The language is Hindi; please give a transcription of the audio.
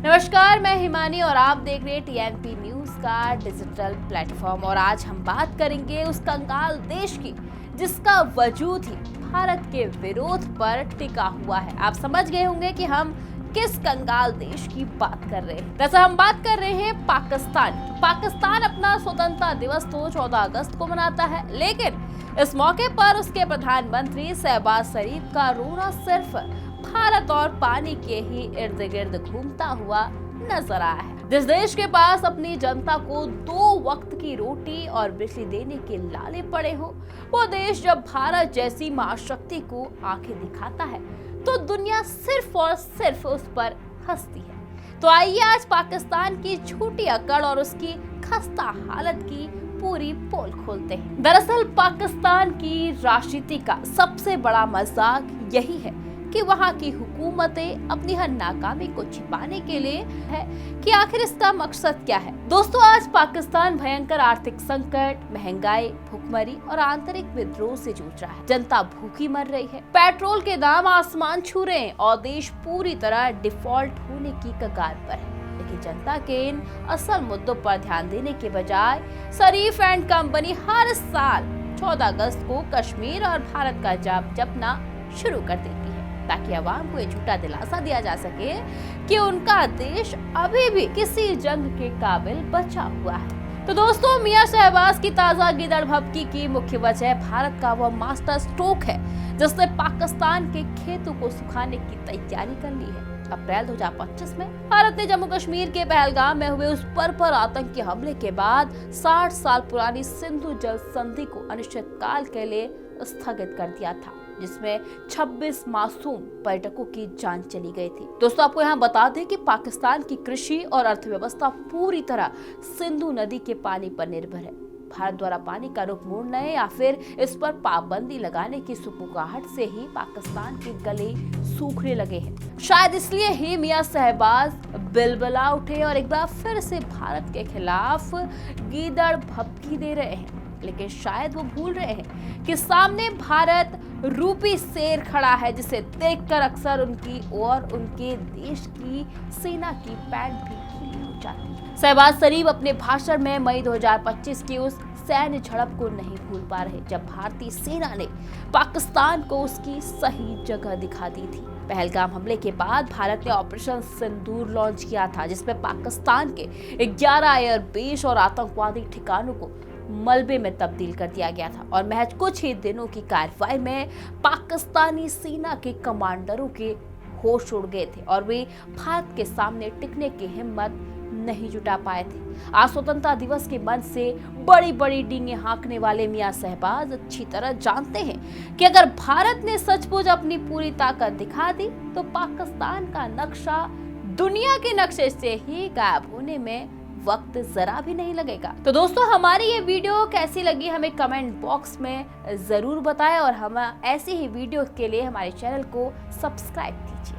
नमस्कार, मैं हिमानी और आप देख रहे हैं टीएमपी न्यूज का डिजिटल प्लेटफॉर्म। और आज हम बात करेंगे उस कंगाल देश की जिसका वजूद ही भारत के विरोध पर टिका हुआ है। आप समझ गए होंगे कि हम किस कंगाल देश की बात कर रहे हैं। वैसे हम बात कर रहे हैं पाकिस्तान की। पाकिस्तान अपना स्वतंत्रता दिवस तो 14 अगस्त को मनाता है, लेकिन इस मौके पर उसके प्रधानमंत्री शहबाज शरीफ का रोना सिर्फ भारत और पानी के ही इर्द गिर्द घूमता हुआ नजर आया है। जिस देश के पास अपनी जनता को 2 वक्त की रोटी और बिजली देने के लाले पड़े हो, वो देश जब भारत जैसी महाशक्ति को आंखें दिखाता है तो दुनिया सिर्फ और सिर्फ उस पर हंसती है। तो आइए आज पाकिस्तान की झूठी अकड़ और उसकी खस्ता हालत की पूरी पोल खोलते हैं। दरअसल पाकिस्तान की राजनीति का सबसे बड़ा मजाक यही है कि वहाँ की हुकूमतें अपनी हर नाकामी को छिपाने के लिए है कि आखिर इसका मकसद क्या है। दोस्तों, आज पाकिस्तान भयंकर आर्थिक संकट, महंगाई, भुखमरी और आंतरिक विद्रोह से जूझ रहा है। जनता भूखी मर रही है, पेट्रोल के दाम आसमान छू रहे हैं और देश पूरी तरह डिफॉल्ट होने की कगार पर है। लेकिन जनता के इन असल मुद्दों पर ध्यान देने के बजाय शरीफ एंड कंपनी हर साल 14 अगस्त को कश्मीर और भारत का जाप जपना शुरू कर देती है ताकि आवाम को ये झूठा दिलासा दिया जा सके कि उनका देश अभी भी किसी जंग के काबिल बचा हुआ है। तो दोस्तों, मियां शहबाज की ताजा गिदड़ भभकी की मुख्य वजह भारत का वह मास्टर स्ट्रोक है जिसने पाकिस्तान के खेतों को सुखाने की तैयारी कर ली है। अप्रैल 2025 में भारत ने जम्मू कश्मीर के पहलगाम में हुए उस पर आतंकी हमले के बाद 60 साल पुरानी सिंधु जल संधि को अनिश्चितकाल के लिए स्थगित कर दिया था, जिसमें 26 मासूम पर्यटकों की जान चली गई थी। दोस्तों, आपको यहाँ बता दें कि पाकिस्तान की कृषि और अर्थव्यवस्था पूरी तरह सिंधु नदी के पानी पर निर्भर है। भारत द्वारा पानी का रुख मोड़ने या फिर इस पर पाबंदी लगाने की सुपुकाहट से ही पाकिस्तान के गले सूखने लगे हैं। शायद इसलिए ही मियां शहबाज बिलबिला उठे और एक बार फिर से भारत के खिलाफ गीदड़ भभकी दे रहे हैं। लेकिन शायद वो भूल रहे हैं कि सामने भारत रूपी शेर खड़ा है, जिसे देखकर अक्सर उनकी और उनके देश की सेना की पैंट भी गीली हो जाती है। शहबाज शरीफ अपने भाषण में मई 2025 की उस सैन्य झड़प को नहीं भूल पा रहे जब भारतीय सेना ने पाकिस्तान को उसकी सही जगह दिखा दी थी। पहलगाम हमले के बाद भारत ने ऑपरेशन सिंदूर लॉन्च किया था, जिसमें पाकिस्तान के 11 एयरबेस और आतंकवादी ठिकानों को मलबे में तब्दील कर दिया गया था। और महज कुछ ही दिनों की कार्रवाई में पाकिस्तानी सेना के कमांडरों के होश उड़ गए थे और वे भारत के सामने टिकने की हिम्मत नहीं जुटा पाए थे। आज स्वतंत्रता दिवस के मंच से बड़ी बड़ी डींगे हाँकने वाले मियां शहबाज अच्छी तरह जानते हैं कि अगर भारत ने सचमुच अपनी पूरी ताकत दिखा दी तो पाकिस्तान का नक्शा दुनिया के नक्शे से ही गायब होने में वक्त जरा भी नहीं लगेगा। तो दोस्तों, हमारी ये वीडियो कैसी लगी हमें कमेंट बॉक्स में जरूर बताएं और हम ऐसी ही वीडियो के लिए हमारे चैनल को सब्सक्राइब कीजिए।